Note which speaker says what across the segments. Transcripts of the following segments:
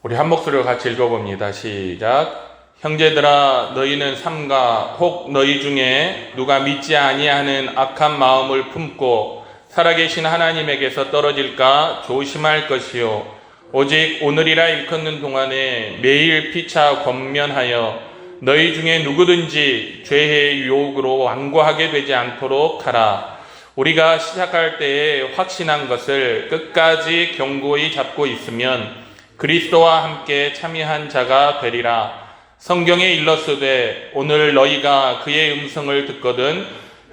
Speaker 1: 우리 한 목소리로 같이 읽어봅니다. 시작. 형제들아, 너희는 삼가 혹 너희 중에 누가 믿지 아니하는 악한 마음을 품고 살아계신 하나님에게서 떨어질까 조심할 것이요, 오직 오늘이라 일컫는 동안에 매일 피차 권면하여 너희 중에 누구든지 죄의 유혹으로 완고하게 되지 않도록 하라. 우리가 시작할 때에 확신한 것을 끝까지 견고히 잡고 있으면 그리스도와 함께 참여한 자가 되리라. 성경에 일렀으되 오늘 너희가 그의 음성을 듣거든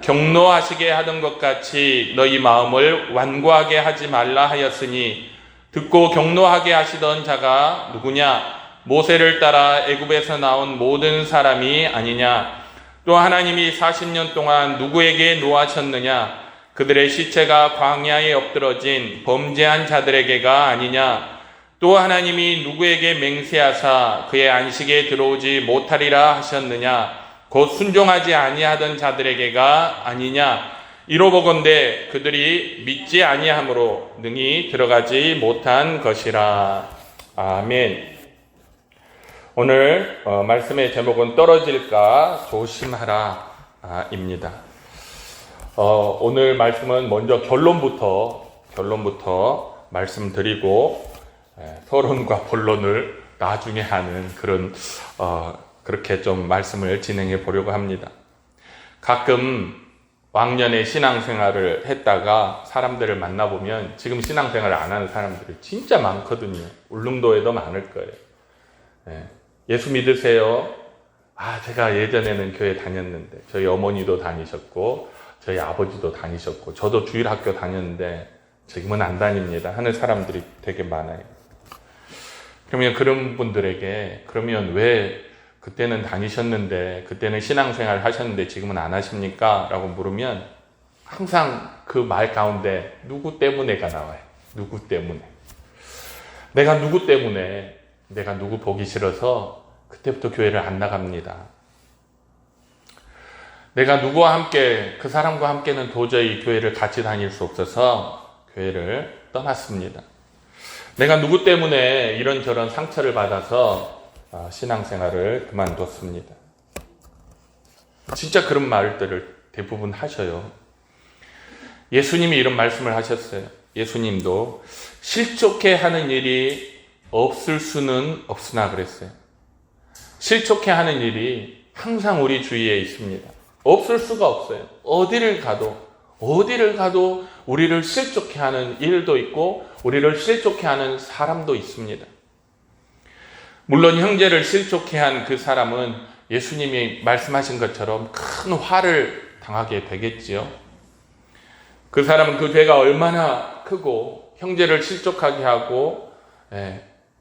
Speaker 1: 경노하시게 하던 것 같이 너희 마음을 완고하게 하지 말라 하였으니, 듣고 경노하게 하시던 자가 누구냐? 모세를 따라 애굽에서 나온 모든 사람이 아니냐? 또 하나님이 40년 동안 누구에게 노하셨느냐? 그들의 시체가 광야에 엎드러진 범죄한 자들에게가 아니냐? 또 하나님이 누구에게 맹세하사 그의 안식에 들어오지 못하리라 하셨느냐? 곧 순종하지 아니하던 자들에게가 아니냐? 이로보건대 그들이 믿지 아니함으로 능히 들어가지 못한 것이라. 아멘. 오늘 말씀의 제목은 떨어질까 조심하라 입니다. 오늘 말씀은 먼저 결론부터 말씀드리고 서론과 본론을 나중에 하는 그렇게 좀 말씀을 진행해 보려고 합니다. 가끔 왕년에 신앙생활을 했다가 사람들을 만나보면 지금 신앙생활을 안 하는 사람들이 진짜 많거든요. 울릉도에도 많을 거예요. 예수 믿으세요? 제가 예전에는 교회 다녔는데, 저희 어머니도 다니셨고 저희 아버지도 다니셨고 저도 주일학교 다녔는데 지금은 안 다닙니다 하는 사람들이 되게 많아요. 그러면 그런 분들에게, 그러면 왜 그때는 다니셨는데, 그때는 신앙생활 하셨는데 지금은 안 하십니까? 라고 물으면 항상 그 말 가운데 누구 때문에가 나와요. 누구 때문에. 내가 누구 보기 싫어서 그때부터 교회를 안 나갑니다. 내가 누구와 함께, 그 사람과 함께는 도저히 교회를 같이 다닐 수 없어서 교회를 떠났습니다. 내가 누구 때문에 이런저런 상처를 받아서 신앙생활을 그만뒀습니다. 진짜 그런 말들을 대부분 하셔요. 예수님이 이런 말씀을 하셨어요. 예수님도 실족해 하는 일이 없을 수는 없으나 그랬어요. 실족해 하는 일이 항상 우리 주위에 있습니다. 없을 수가 없어요. 어디를 가도 우리를 실족해 하는 일도 있고 우리를 실족해 하는 사람도 있습니다. 물론 형제를 실족해 한 그 사람은 예수님이 말씀하신 것처럼 큰 화를 당하게 되겠지요. 그 사람은 그 죄가 얼마나 크고 형제를 실족하게 하고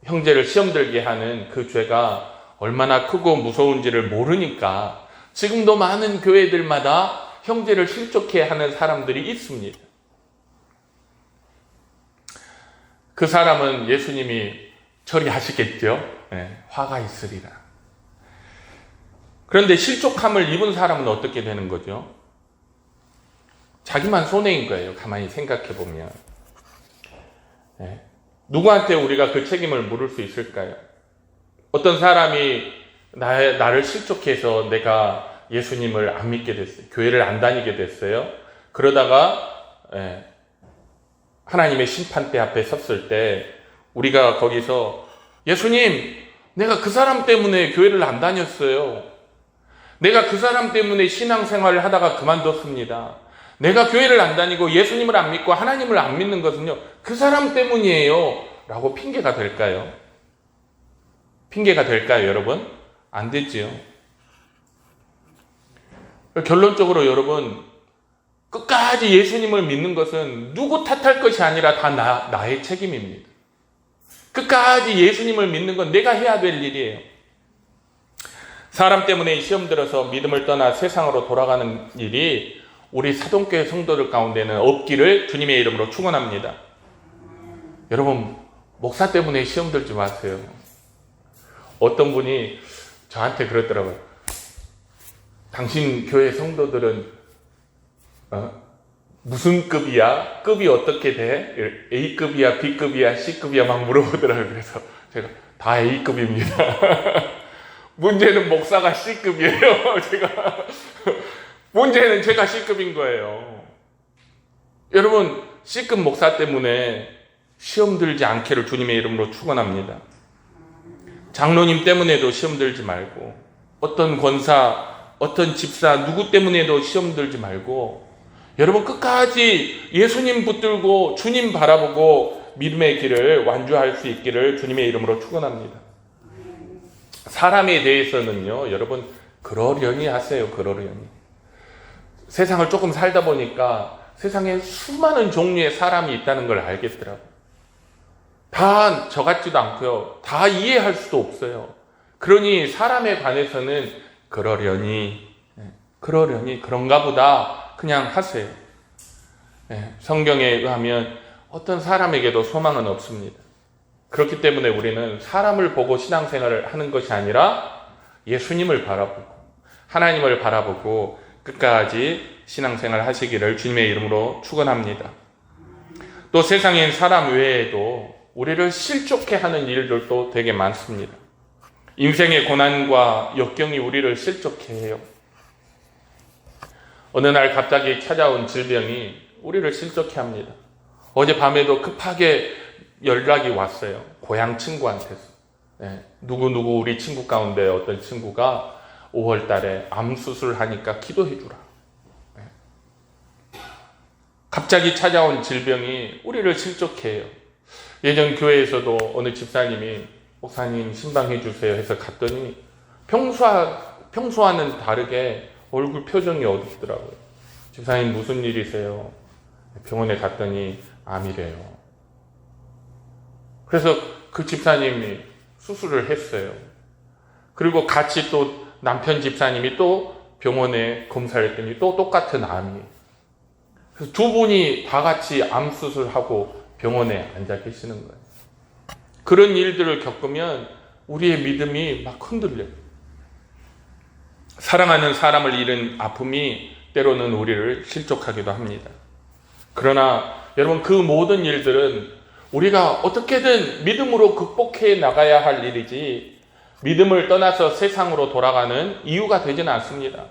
Speaker 1: 형제를 시험 들게 하는 그 죄가 얼마나 크고 무서운지를 모르니까 지금도 많은 교회들마다 형제를 실족해 하는 사람들이 있습니다. 그 사람은 예수님이 처리하시겠죠. 화가 있으리라. 그런데 실족함을 입은 사람은 어떻게 되는 거죠? 자기만 손해인 거예요. 가만히 생각해 보면. 누구한테 우리가 그 책임을 물을 수 있을까요? 어떤 사람이 나를 실족해서 내가 예수님을 안 믿게 됐어요. 교회를 안 다니게 됐어요. 그러다가 하나님의 심판대 앞에 섰을 때 우리가 거기서 예수님, 내가 그 사람 때문에 교회를 안 다녔어요. 내가 그 사람 때문에 신앙생활을 하다가 그만뒀습니다. 내가 교회를 안 다니고 예수님을 안 믿고 하나님을 안 믿는 것은요, 그 사람 때문이에요 라고 핑계가 될까요? 핑계가 될까요, 여러분? 안 되지요. 결론적으로 여러분, 끝까지 예수님을 믿는 것은 누구 탓할 것이 아니라 다 나의 책임입니다. 끝까지 예수님을 믿는 건 내가 해야 될 일이에요. 사람 때문에 시험 들어서 믿음을 떠나 세상으로 돌아가는 일이 우리 사동교회 성도들 가운데는 없기를 주님의 이름으로 축원합니다. 여러분, 목사 때문에 시험 들지 마세요. 어떤 분이 저한테 그러더라고요. 당신 교회 성도들은 무슨 급이야? 급이 어떻게 돼? A급이야? B급이야? C급이야? 막 물어보더라고요. 그래서 제가 다 A급입니다. 문제는 목사가 C급이에요. 문제는 제가 C급인 거예요. 여러분, C급 목사 때문에 시험 들지 않기를 주님의 이름으로 축원합니다. 장로님 때문에도 시험 들지 말고, 어떤 권사, 어떤 집사, 누구 때문에도 시험 들지 말고, 여러분 끝까지 예수님 붙들고 주님 바라보고 믿음의 길을 완주할 수 있기를 주님의 이름으로 축원합니다. 사람에 대해서는요, 여러분 그러려니 하세요. 그러려니. 세상을 조금 살다 보니까 세상에 수많은 종류의 사람이 있다는 걸 알겠더라고요. 다 저 같지도 않고요. 다 이해할 수도 없어요. 그러니 사람에 관해서는 그러려니 그런가 보다 그냥 하세요. 성경에 의하면 어떤 사람에게도 소망은 없습니다. 그렇기 때문에 우리는 사람을 보고 신앙생활을 하는 것이 아니라 예수님을 바라보고 하나님을 바라보고 끝까지 신앙생활 하시기를 주님의 이름으로 축원합니다. 또 세상엔 사람 외에도 우리를 실족해 하는 일들도 되게 많습니다. 인생의 고난과 역경이 우리를 실족해 해요. 어느 날 갑자기 찾아온 질병이 우리를 실족해 합니다. 어젯밤에도 급하게 연락이 왔어요. 고향 친구한테서. 누구누구 우리 친구 가운데 어떤 친구가 5월 달에 암 수술하니까 기도해 주라. 갑자기 찾아온 질병이 우리를 실족해 해요. 예전 교회에서도 어느 집사님이 목사님 신방해 주세요 해서 갔더니 평소와는 다르게 얼굴 표정이 어둡더라고요. 집사님 무슨 일이세요? 병원에 갔더니 암이래요. 그래서 그 집사님이 수술을 했어요. 그리고 같이 또 남편 집사님이 또 병원에 검사를 했더니 또 똑같은 암이에요. 그래서 두 분이 다 같이 암 수술하고 병원에 앉아 계시는 거예요. 그런 일들을 겪으면 우리의 믿음이 막 흔들려요. 사랑하는 사람을 잃은 아픔이 때로는 우리를 실족하기도 합니다. 그러나 여러분 그 모든 일들은 우리가 어떻게든 믿음으로 극복해 나가야 할 일이지 믿음을 떠나서 세상으로 돌아가는 이유가 되지는 않습니다.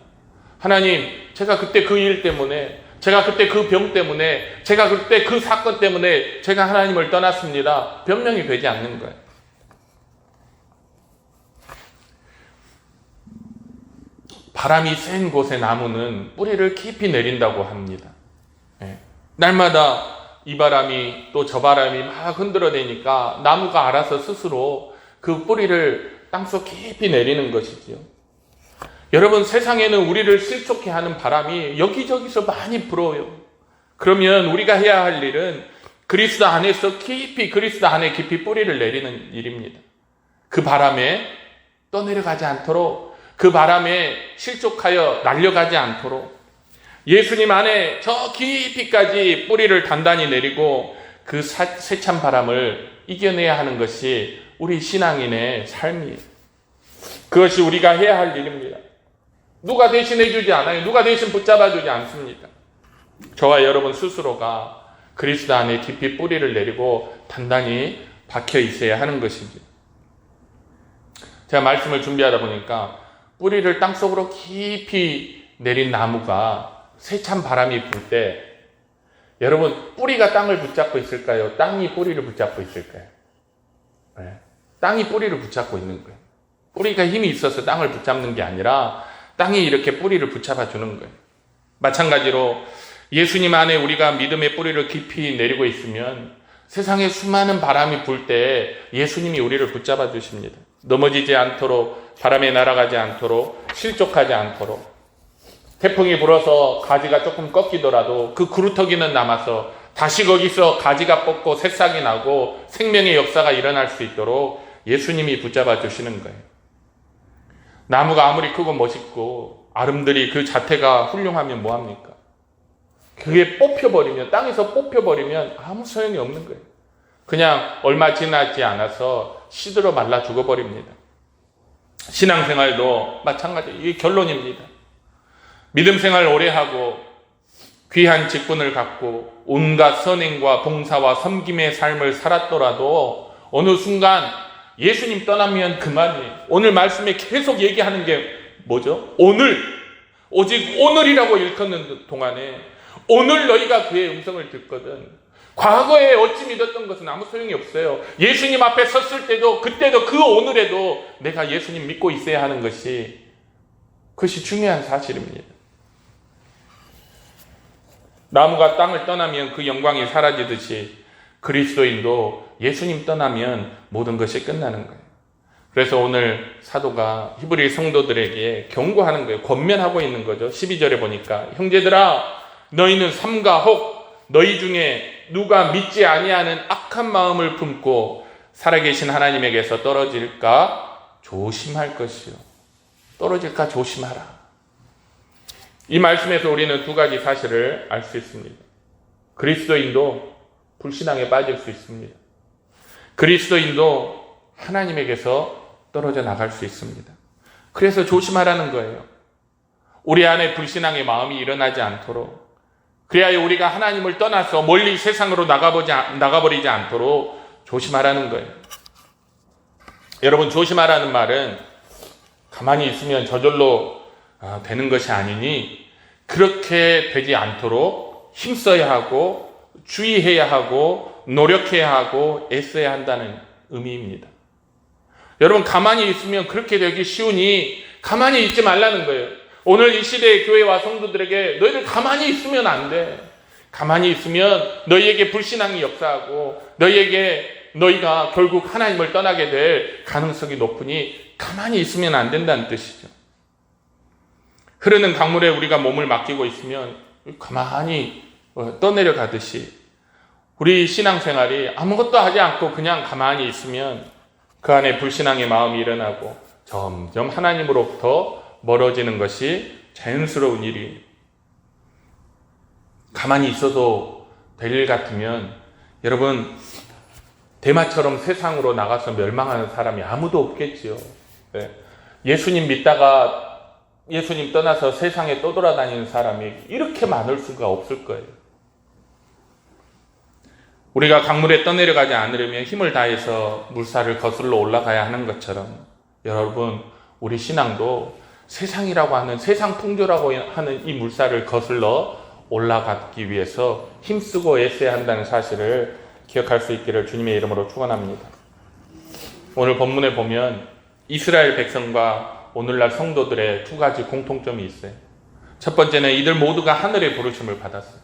Speaker 1: 하나님, 제가 그때 그 일 때문에, 제가 그때 그 병 때문에, 제가 그때 그 사건 때문에 제가 하나님을 떠났습니다. 변명이 되지 않는 거예요. 바람이 센 곳의 나무는 뿌리를 깊이 내린다고 합니다. 날마다 이 바람이 또 저 바람이 막 흔들어대니까 나무가 알아서 스스로 그 뿌리를 땅속 깊이 내리는 것이지요. 여러분, 세상에는 우리를 실족해 하는 바람이 여기저기서 많이 불어요. 그러면 우리가 해야 할 일은 그리스도 안에서 그리스도 안에 깊이 뿌리를 내리는 일입니다. 그 바람에 떠내려가지 않도록, 그 바람에 실족하여 날려가지 않도록 예수님 안에 저 깊이까지 뿌리를 단단히 내리고 그 세찬 바람을 이겨내야 하는 것이 우리 신앙인의 삶이에요. 그것이 우리가 해야 할 일입니다. 누가 대신해 주지 않아요. 누가 대신 붙잡아 주지 않습니다. 저와 여러분 스스로가 그리스도 안에 깊이 뿌리를 내리고 단단히 박혀 있어야 하는 것이죠. 제가 말씀을 준비하다 보니까 뿌리를 땅속으로 깊이 내린 나무가 세찬 바람이 불 때 여러분 뿌리가 땅을 붙잡고 있을까요? 땅이 뿌리를 붙잡고 있을까요? 땅이 뿌리를 붙잡고 있는 거예요. 뿌리가 힘이 있어서 땅을 붙잡는 게 아니라 땅이 이렇게 뿌리를 붙잡아 주는 거예요. 마찬가지로 예수님 안에 우리가 믿음의 뿌리를 깊이 내리고 있으면 세상에 수많은 바람이 불 때 예수님이 우리를 붙잡아 주십니다. 넘어지지 않도록, 바람에 날아가지 않도록, 실족하지 않도록. 태풍이 불어서 가지가 조금 꺾이더라도 그 구루터기는 남아서 다시 거기서 가지가 뻗고 새싹이 나고 생명의 역사가 일어날 수 있도록 예수님이 붙잡아 주시는 거예요. 나무가 아무리 크고 멋있고 아름드리 그 자태가 훌륭하면 뭐합니까? 그게 뽑혀버리면, 땅에서 뽑혀버리면 아무 소용이 없는 거예요. 그냥 얼마 지나지 않아서 시들어 말라 죽어버립니다. 신앙생활도 마찬가지. 이게 결론입니다. 믿음생활 오래 하고 귀한 직분을 갖고 온갖 선행과 봉사와 섬김의 삶을 살았더라도 어느 순간 예수님 떠나면 그만이에요. 오늘 말씀에 계속 얘기하는 게 뭐죠? 오늘, 오직 오늘이라고 일컫는 동안에 오늘 너희가 그의 음성을 듣거든. 과거에 어찌 믿었던 것은 아무 소용이 없어요. 예수님 앞에 섰을 때도 그때도 그 오늘에도 내가 예수님 믿고 있어야 하는 그것이 중요한 사실입니다. 나무가 땅을 떠나면 그 영광이 사라지듯이 그리스도인도 예수님 떠나면 모든 것이 끝나는 거예요. 그래서 오늘 사도가 히브리 성도들에게 경고하는 거예요. 권면하고 있는 거죠. 12절에 보니까 형제들아 너희는 삼가 혹 너희 중에 누가 믿지 아니하는 악한 마음을 품고 살아계신 하나님에게서 떨어질까 조심할 것이요. 떨어질까 조심하라. 이 말씀에서 우리는 두 가지 사실을 알 수 있습니다. 그리스도인도 불신앙에 빠질 수 있습니다. 그리스도인도 하나님에게서 떨어져 나갈 수 있습니다. 그래서 조심하라는 거예요. 우리 안에 불신앙의 마음이 일어나지 않도록, 그래야 우리가 하나님을 떠나서 멀리 세상으로 나가버리지 않도록 조심하라는 거예요. 여러분, 조심하라는 말은 가만히 있으면 저절로 되는 것이 아니니 그렇게 되지 않도록 힘써야 하고 주의해야 하고 노력해야 하고 애써야 한다는 의미입니다. 여러분, 가만히 있으면 그렇게 되기 쉬우니 가만히 있지 말라는 거예요. 오늘 이 시대의 교회와 성도들에게 너희들 가만히 있으면 안 돼. 가만히 있으면 너희에게 불신앙이 역사하고 너희가 결국 하나님을 떠나게 될 가능성이 높으니 가만히 있으면 안 된다는 뜻이죠. 흐르는 강물에 우리가 몸을 맡기고 있으면 가만히 떠내려가듯이 우리 신앙생활이 아무것도 하지 않고 그냥 가만히 있으면 그 안에 불신앙의 마음이 일어나고 점점 하나님으로부터 멀어지는 것이 자연스러운 일이에요. 가만히 있어도 될 일 같으면 여러분, 대마처럼 세상으로 나가서 멸망하는 사람이 아무도 없겠지요. 네. 예수님 믿다가 예수님 떠나서 세상에 떠돌아다니는 사람이 이렇게 많을 수가 없을 거예요. 우리가 강물에 떠내려가지 않으려면 힘을 다해서 물살을 거슬러 올라가야 하는 것처럼 여러분, 우리 신앙도 세상이라고 하는, 세상 풍조라고 하는 이 물살을 거슬러 올라가기 위해서 힘쓰고 애써야 한다는 사실을 기억할 수 있기를 주님의 이름으로 축원합니다. 오늘 본문에 보면 이스라엘 백성과 오늘날 성도들의 두 가지 공통점이 있어요. 첫 번째는 이들 모두가 하늘의 부르심을 받았어요.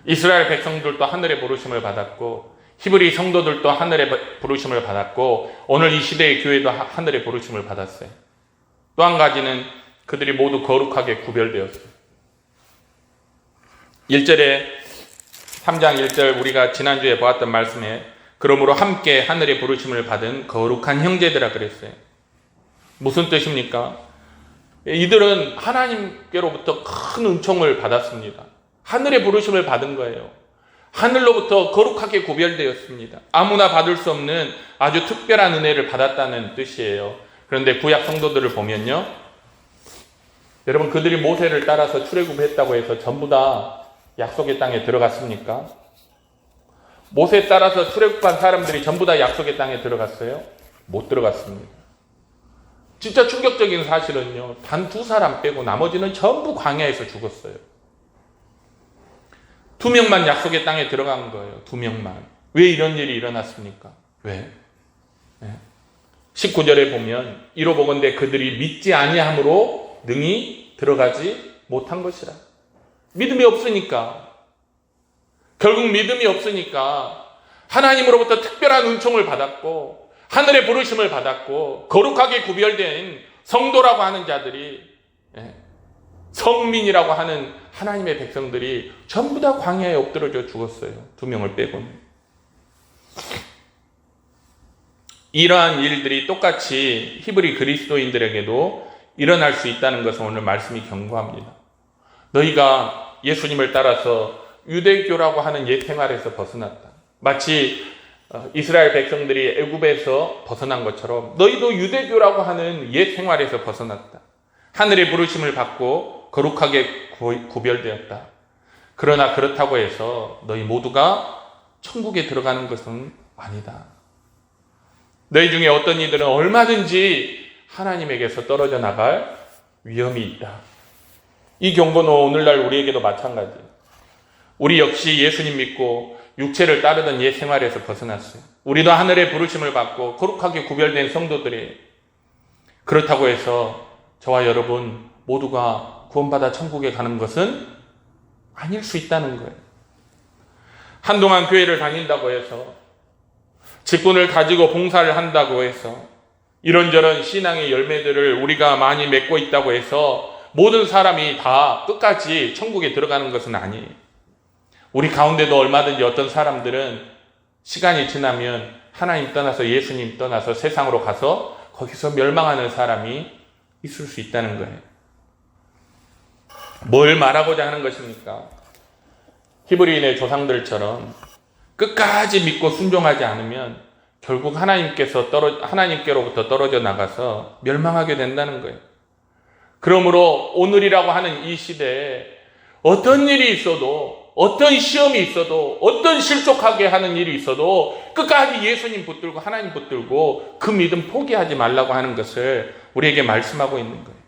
Speaker 1: 이스라엘 백성들도 하늘의 부르심을 받았고 히브리 성도들도 하늘의 부르심을 받았고 오늘 이 시대의 교회도 하늘의 부르심을 받았어요. 또 한 가지는 그들이 모두 거룩하게 구별되었어요. 1절에 3장 1절 우리가 지난주에 보았던 말씀에 그러므로 함께 하늘의 부르심을 받은 거룩한 형제들아 그랬어요. 무슨 뜻입니까? 이들은 하나님께로부터 큰 은총을 받았습니다. 하늘의 부르심을 받은 거예요. 하늘로부터 거룩하게 구별되었습니다. 아무나 받을 수 없는 아주 특별한 은혜를 받았다는 뜻이에요. 그런데 구약 성도들을 보면요, 여러분, 그들이 모세를 따라서 출애굽했다고 해서 전부 다 약속의 땅에 들어갔습니까? 모세 따라서 출애굽한 사람들이 전부 다 약속의 땅에 들어갔어요? 못 들어갔습니다. 진짜 충격적인 사실은요, 단 2사람 빼고 나머지는 전부 광야에서 죽었어요. 2명만 약속의 땅에 들어간 거예요. 2명만. 왜 이런 일이 일어났습니까? 왜? 19절에 보면 이로보건대 그들이 믿지 아니함으로 능히 들어가지 못한 것이라. 믿음이 없으니까, 결국 믿음이 없으니까 하나님으로부터 특별한 은총을 받았고 하늘의 부르심을 받았고 거룩하게 구별된 성도라고 하는 자들이, 성민이라고 하는 하나님의 백성들이 전부 다 광야에 엎드러져 죽었어요. 2명을 빼고는. 이러한 일들이 똑같이 히브리 그리스도인들에게도 일어날 수 있다는 것을 오늘 말씀이 경고합니다. 너희가 예수님을 따라서 유대교라고 하는 옛 생활에서 벗어났다. 마치 이스라엘 백성들이 애굽에서 벗어난 것처럼 너희도 유대교라고 하는 옛 생활에서 벗어났다. 하늘의 부르심을 받고 거룩하게 구별되었다. 그러나 그렇다고 해서 너희 모두가 천국에 들어가는 것은 아니다. 너희 중에 어떤 이들은 얼마든지 하나님에게서 떨어져 나갈 위험이 있다. 이 경고는 오늘날 우리에게도 마찬가지예요. 우리 역시 예수님 믿고 육체를 따르던 옛 생활에서 벗어났어요. 우리도 하늘의 부르심을 받고 거룩하게 구별된 성도들이에요. 그렇다고 해서 저와 여러분 모두가 구원받아 천국에 가는 것은 아닐 수 있다는 거예요. 한동안 교회를 다닌다고 해서, 직분을 가지고 봉사를 한다고 해서, 이런저런 신앙의 열매들을 우리가 많이 맺고 있다고 해서 모든 사람이 다 끝까지 천국에 들어가는 것은 아니에요. 우리 가운데도 얼마든지 어떤 사람들은 시간이 지나면 하나님 떠나서 예수님 떠나서 세상으로 가서 거기서 멸망하는 사람이 있을 수 있다는 거예요. 뭘 말하고자 하는 것입니까? 히브리인의 조상들처럼 끝까지 믿고 순종하지 않으면 결국 하나님께로부터 떨어져 나가서 멸망하게 된다는 거예요. 그러므로 오늘이라고 하는 이 시대에 어떤 일이 있어도, 어떤 시험이 있어도, 어떤 실족하게 하는 일이 있어도 끝까지 예수님 붙들고 하나님 붙들고 그 믿음 포기하지 말라고 하는 것을 우리에게 말씀하고 있는 거예요.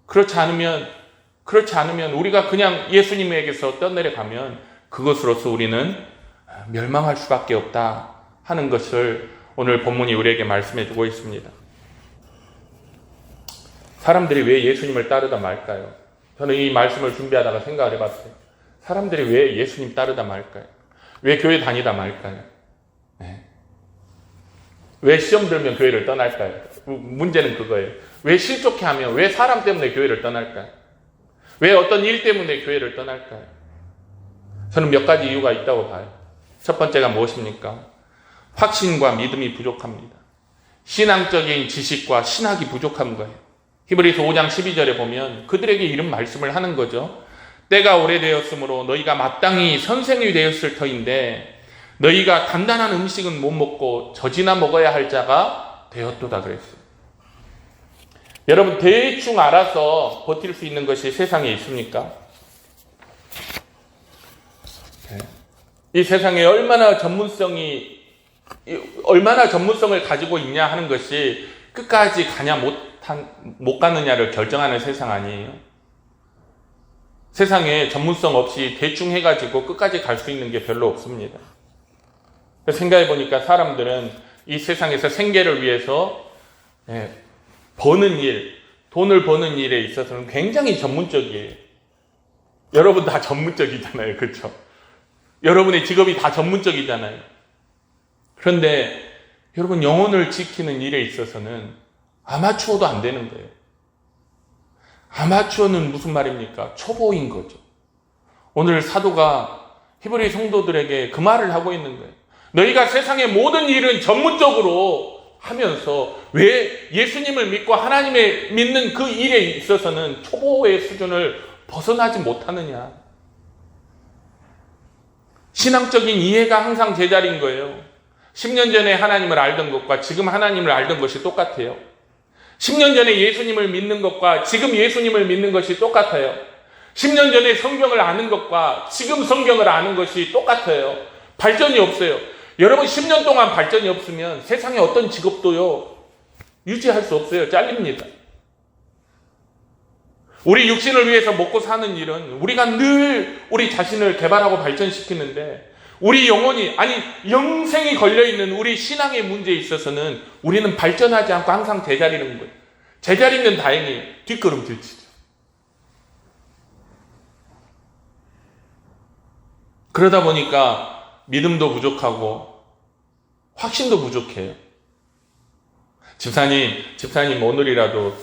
Speaker 1: 그렇지 않으면 우리가 그냥 예수님에게서 떠내려가면 그것으로서 우리는 멸망할 수밖에 없다 하는 것을 오늘 본문이 우리에게 말씀해 주고 있습니다. 사람들이 왜 예수님을 따르다 말까요? 저는 이 말씀을 준비하다가 생각을 해봤어요. 사람들이 왜 예수님 따르다 말까요? 왜 교회 다니다 말까요? 네. 왜 시험 들면 교회를 떠날까요? 문제는 그거예요. 왜 실족해 하면, 왜 사람 때문에 교회를 떠날까요? 왜 어떤 일 때문에 교회를 떠날까요? 저는 몇 가지 이유가 있다고 봐요. 첫 번째가 무엇입니까? 확신과 믿음이 부족합니다. 신앙적인 지식과 신학이 부족한 거예요. 히브리서 5장 12절에 보면 그들에게 이런 말씀을 하는 거죠. 때가 오래되었으므로 너희가 마땅히 선생이 되었을 터인데 너희가 단단한 음식은 못 먹고 젖이나 먹어야 할 자가 되었도다 그랬어요. 여러분, 대충 알아서 버틸 수 있는 것이 세상에 있습니까? 이 세상에 얼마나 전문성을 가지고 있냐 하는 것이 끝까지 가냐 못 가느냐를 결정하는 세상 아니에요. 세상에 전문성 없이 대충 해가지고 끝까지 갈 수 있는 게 별로 없습니다. 생각해 보니까 사람들은 이 세상에서 생계를 위해서 버는 일, 돈을 버는 일에 있어서는 굉장히 전문적이에요. 여러분 다 전문적이잖아요. 그렇죠? 여러분의 직업이 다 전문적이잖아요. 그런데 여러분 영혼을 지키는 일에 있어서는 아마추어도 안 되는 거예요. 아마추어는 무슨 말입니까? 초보인 거죠. 오늘 사도가 히브리 성도들에게 그 말을 하고 있는 거예요. 너희가 세상의 모든 일은 전문적으로 하면서 왜 예수님을 믿고 하나님을 믿는 그 일에 있어서는 초보의 수준을 벗어나지 못하느냐. 신앙적인 이해가 항상 제자리인 거예요. 10년 전에 하나님을 알던 것과 지금 하나님을 알던 것이 똑같아요. 10년 전에 예수님을 믿는 것과 지금 예수님을 믿는 것이 똑같아요. 10년 전에 성경을 아는 것과 지금 성경을 아는 것이 똑같아요. 발전이 없어요. 여러분 10년 동안 발전이 없으면 세상에 어떤 직업도요 유지할 수 없어요. 잘립니다. 우리 육신을 위해서 먹고 사는 일은 우리가 늘 우리 자신을 개발하고 발전시키는데 우리 영혼이, 아니 영생이 걸려있는 우리 신앙의 문제에 있어서는 우리는 발전하지 않고 항상 제자리는 거예요. 제자리면 다행이에요. 뒷걸음질 치죠. 그러다 보니까 믿음도 부족하고 확신도 부족해요. 집사님 오늘이라도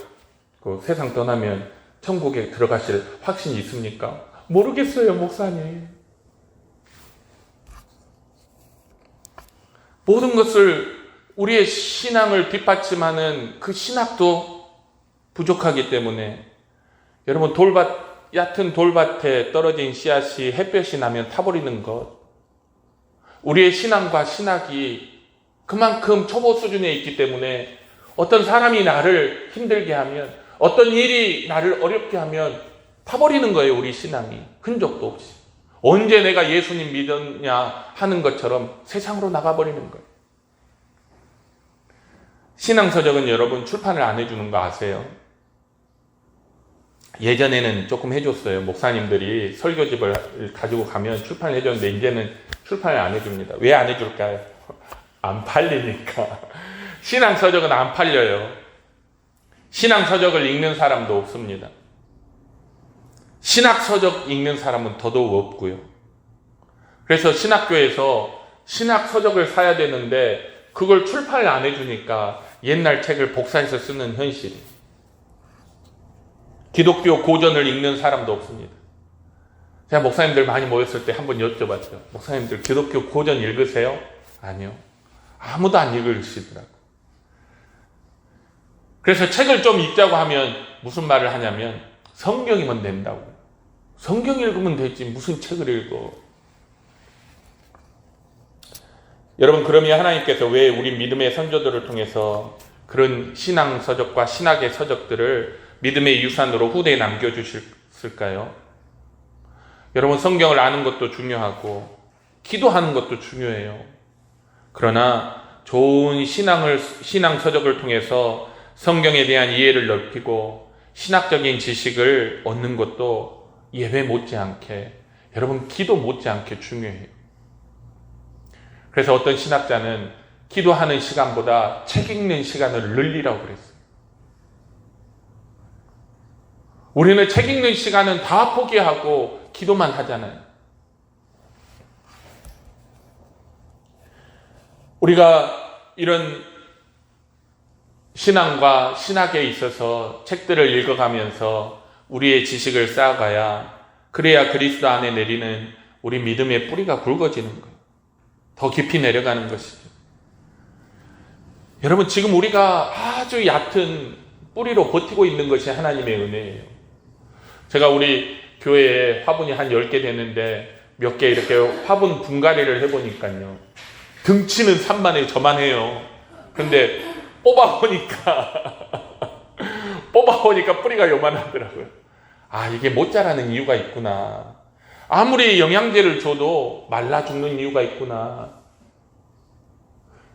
Speaker 1: 그 세상 떠나면 천국에 들어가실 확신이 있습니까? 모르겠어요, 목사님. 모든 것을 우리의 신앙을 뒷받침하는 그 신학도 부족하기 때문에 여러분 얕은 돌밭에 떨어진 씨앗이 햇볕이 나면 타버리는 것, 우리의 신앙과 신학이 그만큼 초보 수준에 있기 때문에 어떤 사람이 나를 힘들게 하면, 어떤 일이 나를 어렵게 하면 타버리는 거예요. 우리 신앙이 흔적도 없이. 언제 내가 예수님 믿었냐 하는 것처럼 세상으로 나가버리는 거예요. 신앙서적은 여러분 출판을 안 해주는 거 아세요? 예전에는 조금 해줬어요. 목사님들이 설교집을 가지고 가면 출판을 해줬는데 이제는 출판을 안 해줍니다. 왜 안 해줄까요? 안 팔리니까. 신앙서적은 안 팔려요. 신앙서적을 읽는 사람도 없습니다. 신학서적 읽는 사람은 더더욱 없고요. 그래서 신학교에서 신학서적을 사야 되는데 그걸 출판을 안 해주니까 옛날 책을 복사해서 쓰는 현실이. 기독교 고전을 읽는 사람도 없습니다. 제가 목사님들 많이 모였을 때 한번 여쭤봤죠. 목사님들 기독교 고전 읽으세요? 아니요. 아무도 안 읽으시더라고요. 그래서 책을 좀 읽자고 하면 무슨 말을 하냐면 성경이면 된다고. 성경 읽으면 되지 무슨 책을 읽어. 여러분, 그러면 하나님께서 왜 우리 믿음의 선조들을 통해서 그런 신앙서적과 신학의 서적들을 믿음의 유산으로 후대에 남겨주실까요? 여러분, 성경을 아는 것도 중요하고 기도하는 것도 중요해요. 그러나 좋은 신앙서적을 통해서 성경에 대한 이해를 넓히고 신학적인 지식을 얻는 것도 예배 못지않게, 여러분 기도 못지않게 중요해요. 그래서 어떤 신학자는 기도하는 시간보다 책 읽는 시간을 늘리라고 그랬어요. 우리는 책 읽는 시간은 다 포기하고 기도만 하잖아요. 우리가 이런 신앙과 신학에 있어서 책들을 읽어가면서 우리의 지식을 쌓아가야, 그래야 그리스도 안에 내리는 우리 믿음의 뿌리가 굵어지는 거예요. 더 깊이 내려가는 것이죠. 여러분, 지금 우리가 아주 얕은 뿌리로 버티고 있는 것이 하나님의 은혜예요. 제가 우리 교회에 화분이 한 10개 되는데 몇 개 이렇게 화분 분갈이를 해보니까요, 등치는 산만해 저만 해요. 근데 뽑아보니까 뿌리가 요만하더라고요. 아, 이게 못 자라는 이유가 있구나. 아무리 영양제를 줘도 말라 죽는 이유가 있구나.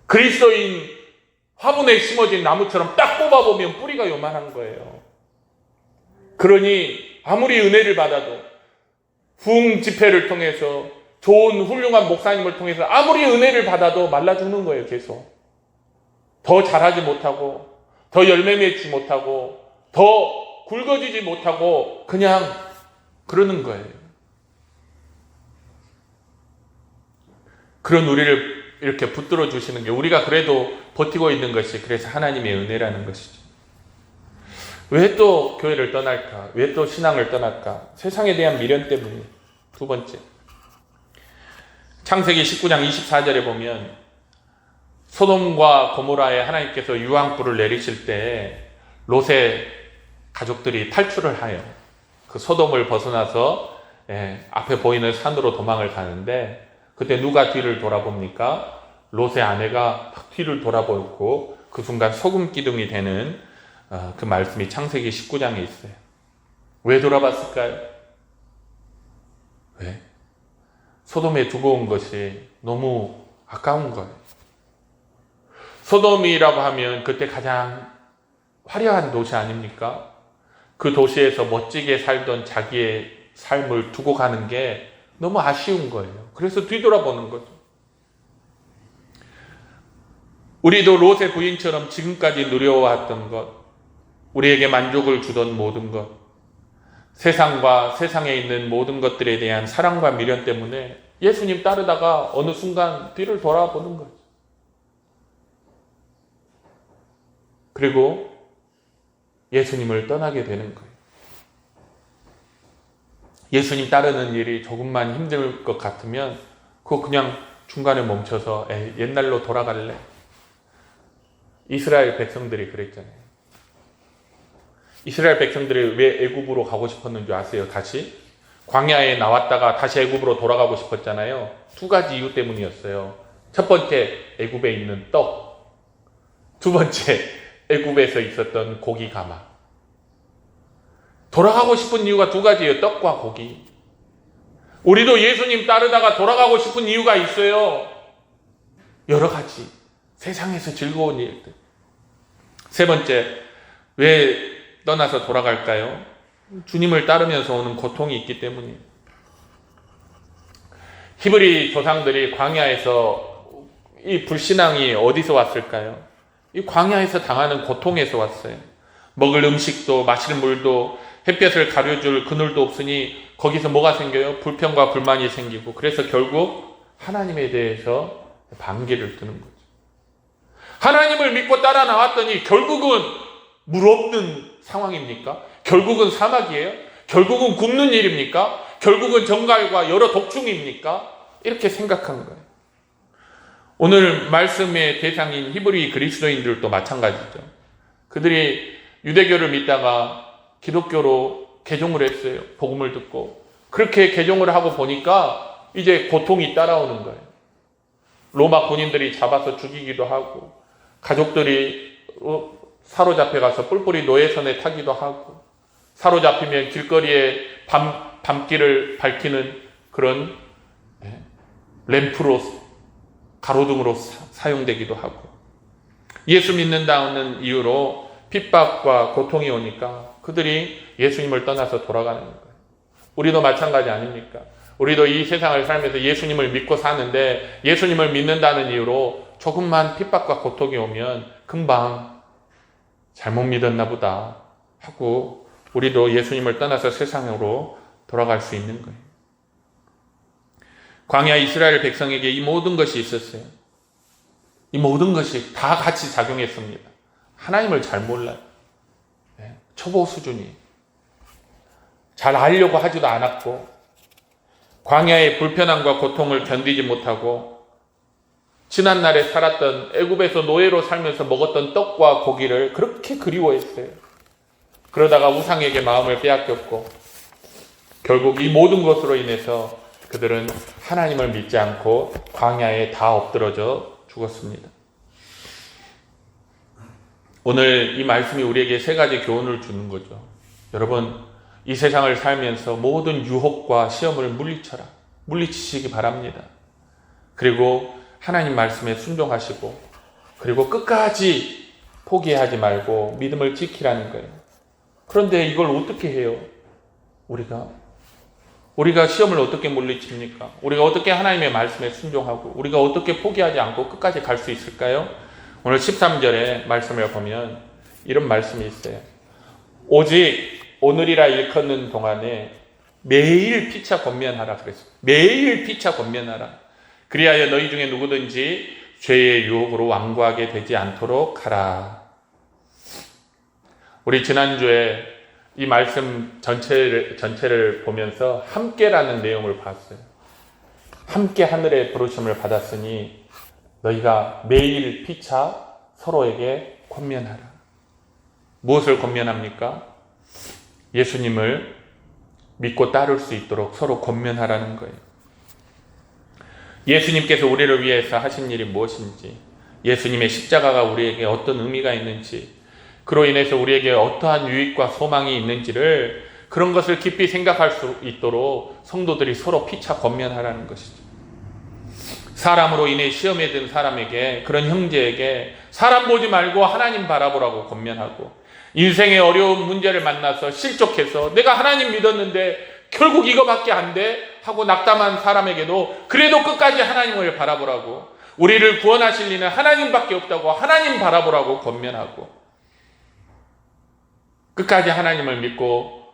Speaker 1: 그리스도인 화분에 심어진 나무처럼 딱 뽑아보면 뿌리가 요만한 거예요. 그러니 아무리 은혜를 받아도, 부흥 집회를 통해서 좋은 훌륭한 목사님을 통해서 아무리 은혜를 받아도 말라 죽는 거예요. 계속 더 자라지 못하고, 더 열매 맺지 못하고, 더 굵어지지 못하고 그냥 그러는 거예요. 그런 우리를 이렇게 붙들어 주시는 게, 우리가 그래도 버티고 있는 것이 그래서 하나님의 은혜라는 것이죠. 왜 또 교회를 떠날까? 왜 또 신앙을 떠날까? 세상에 대한 미련 때문이에요. 두 번째, 창세기 19장 24절에 보면 소돔과 고모라에 하나님께서 유황불을 내리실 때 롯의 가족들이 탈출을 해요. 그 소돔을 벗어나서 앞에 보이는 산으로 도망을 가는데, 그때 누가 뒤를 돌아봅니까? 롯의 아내가 딱 뒤를 돌아보고 그 순간 소금 기둥이 되는 그 말씀이 창세기 19장에 있어요. 왜 돌아봤을까요? 왜? 소돔에 두고 온 것이 너무 아까운 거예요. 소돔이라고 하면 그때 가장 화려한 도시 아닙니까? 그 도시에서 멋지게 살던 자기의 삶을 두고 가는 게 너무 아쉬운 거예요. 그래서 뒤돌아보는 거죠. 우리도 롯의 부인처럼 지금까지 누려왔던 것, 우리에게 만족을 주던 모든 것, 세상과 세상에 있는 모든 것들에 대한 사랑과 미련 때문에 예수님 따르다가 어느 순간 뒤를 돌아보는 거죠. 그리고 예수님을 떠나게 되는 거예요. 예수님 따르는 일이 조금만 힘들 것 같으면 그거 그냥 중간에 멈춰서 옛날로 돌아갈래. 이스라엘 백성들이 그랬잖아요. 이스라엘 백성들이 왜 애굽으로 가고 싶었는지 아세요? 다시 광야에 나왔다가 다시 애굽으로 돌아가고 싶었잖아요. 두 가지 이유 때문이었어요. 첫 번째, 애굽에 있는 떡. 두 번째, 애굽에서 있었던 고기 가마. 돌아가고 싶은 이유가 두 가지예요. 떡과 고기. 우리도 예수님 따르다가 돌아가고 싶은 이유가 있어요. 여러 가지. 세상에서 즐거운 일들. 세 번째, 왜 떠나서 돌아갈까요? 주님을 따르면서 오는 고통이 있기 때문이에요. 히브리 조상들이 광야에서 이 불신앙이 어디서 왔을까요? 이 광야에서 당하는 고통에서 왔어요. 먹을 음식도 마실 물도 햇볕을 가려줄 그늘도 없으니 거기서 뭐가 생겨요? 불평과 불만이 생기고, 그래서 결국 하나님에 대해서 반기를 드는 거죠. 하나님을 믿고 따라 나왔더니 결국은 물 없는 상황입니까? 결국은 사막이에요? 결국은 굶는 일입니까? 결국은 정갈과 여러 독충입니까? 이렇게 생각한 거예요. 오늘 말씀의 대상인 히브리 그리스도인들도 마찬가지죠. 그들이 유대교를 믿다가 기독교로 개종을 했어요. 복음을 듣고. 그렇게 개종을 하고 보니까 이제 고통이 따라오는 거예요. 로마 군인들이 잡아서 죽이기도 하고, 가족들이 사로잡혀 가서 뿔뿔이 노예선에 타기도 하고, 사로잡히면 길거리에 밤길을 밝히는 그런 램프로, 가로등으로 사용되기도 하고, 예수 믿는다는 이유로 핍박과 고통이 오니까 그들이 예수님을 떠나서 돌아가는 거예요. 우리도 마찬가지 아닙니까? 우리도 이 세상을 살면서 예수님을 믿고 사는데 예수님을 믿는다는 이유로 조금만 핍박과 고통이 오면 금방 잘못 믿었나 보다 하고 우리도 예수님을 떠나서 세상으로 돌아갈 수 있는 거예요. 광야 이스라엘 백성에게 이 모든 것이 있었어요. 이 모든 것이 다 같이 작용했습니다. 하나님을 잘 몰라요. 초보 수준이. 잘 알려고 하지도 않았고, 광야의 불편함과 고통을 견디지 못하고, 지난날에 살았던 애굽에서 노예로 살면서 먹었던 떡과 고기를 그렇게 그리워했어요. 그러다가 우상에게 마음을 빼앗겼고, 결국 이 모든 것으로 인해서 그들은 하나님을 믿지 않고 광야에 다 엎드러져 죽었습니다. 오늘 이 말씀이 우리에게 세 가지 교훈을 주는 거죠. 여러분, 이 세상을 살면서 모든 유혹과 시험을 물리치시기 바랍니다. 그리고 하나님 말씀에 순종하시고, 그리고 끝까지 포기하지 말고 믿음을 지키라는 거예요. 그런데 이걸 어떻게 해요? 우리가 시험을 어떻게 물리칩니까? 우리가 어떻게 하나님의 말씀에 순종하고 우리가 어떻게 포기하지 않고 끝까지 갈 수 있을까요? 오늘 13절에 말씀을 보면 이런 말씀이 있어요. 오직 오늘이라 일컫는 동안에 매일 피차 권면하라 그랬어요. 매일 피차 권면하라. 그리하여 너희 중에 누구든지 죄의 유혹으로 완고하게 되지 않도록 하라. 우리 지난주에 이 말씀 전체를 보면서 함께라는 내용을 봤어요. 함께 하늘의 부르심을 받았으니 너희가 매일 피차 서로에게 권면하라. 무엇을 권면합니까? 예수님을 믿고 따를 수 있도록 서로 권면하라는 거예요. 예수님께서 우리를 위해서 하신 일이 무엇인지, 예수님의 십자가가 우리에게 어떤 의미가 있는지, 그로 인해서 우리에게 어떠한 유익과 소망이 있는지를, 그런 것을 깊이 생각할 수 있도록 성도들이 서로 피차 권면하라는 것이죠. 사람으로 인해 시험에 든 사람에게, 그런 형제에게 사람 보지 말고 하나님 바라보라고 권면하고, 인생의 어려운 문제를 만나서 실족해서 내가 하나님 믿었는데 결국 이거밖에 안 돼 하고 낙담한 사람에게도 그래도 끝까지 하나님을 바라보라고, 우리를 구원하실 이는 하나님밖에 없다고 하나님 바라보라고 권면하고, 끝까지 하나님을 믿고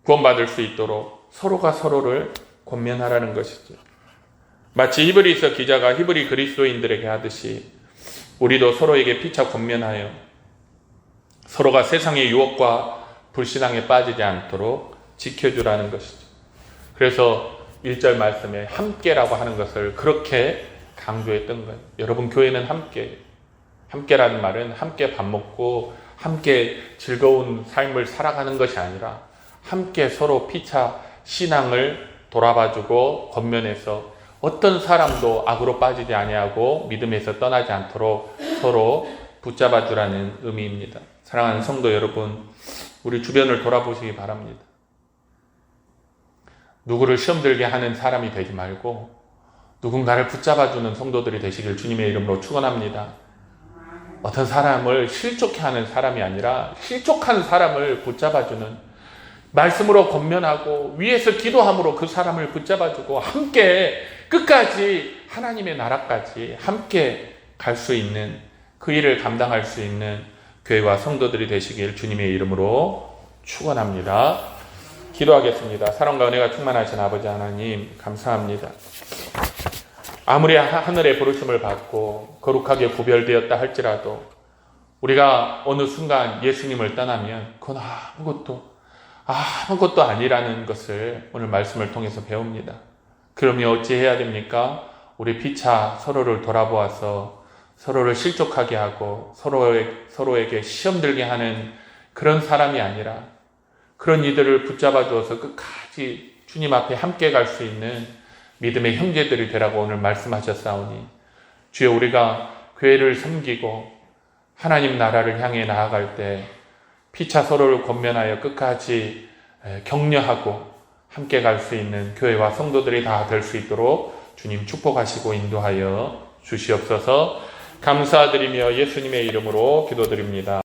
Speaker 1: 구원받을 수 있도록 서로가 서로를 권면하라는 것이죠. 마치 히브리서 기자가 히브리 그리스도인들에게 하듯이 우리도 서로에게 피차 권면하여 서로가 세상의 유혹과 불신앙에 빠지지 않도록 지켜주라는 것이죠. 그래서 1절 말씀에 함께라고 하는 것을 그렇게 강조했던 거예요. 여러분, 교회는 함께라는 말은 함께 밥 먹고 함께 즐거운 삶을 살아가는 것이 아니라 함께 서로 피차 신앙을 돌아봐주고 권면해서 어떤 사람도 악으로 빠지지 아니하고 믿음에서 떠나지 않도록 서로 붙잡아주라는 의미입니다. 사랑하는 성도 여러분, 우리 주변을 돌아보시기 바랍니다. 누구를 시험 들게 하는 사람이 되지 말고 누군가를 붙잡아주는 성도들이 되시길 주님의 이름으로 축원합니다. 어떤 사람을 실족해 하는 사람이 아니라 실족한 사람을 붙잡아주는, 말씀으로 권면하고 위에서 기도함으로 그 사람을 붙잡아주고 함께 끝까지 하나님의 나라까지 함께 갈 수 있는, 그 일을 감당할 수 있는 교회와 성도들이 되시길 주님의 이름으로 축원합니다. 기도하겠습니다. 사랑과 은혜가 충만하신 아버지 하나님, 감사합니다. 아무리 하늘의 부르심을 받고 거룩하게 구별되었다 할지라도 우리가 어느 순간 예수님을 떠나면 그건 아무것도 아니라는 것을 오늘 말씀을 통해서 배웁니다. 그러면 어찌 해야 됩니까? 우리 피차 서로를 돌아보아서 서로를 실족하게 하고 서로에게 시험 들게 하는 그런 사람이 아니라 그런 이들을 붙잡아 주어서 끝까지 주님 앞에 함께 갈 수 있는 믿음의 형제들이 되라고 오늘 말씀하셨사오니, 주여 우리가 교회를 섬기고 하나님 나라를 향해 나아갈 때 피차 서로를 권면하여 끝까지 격려하고 함께 갈 수 있는 교회와 성도들이 다 될 수 있도록 주님 축복하시고 인도하여 주시옵소서. 감사드리며 예수님의 이름으로 기도드립니다.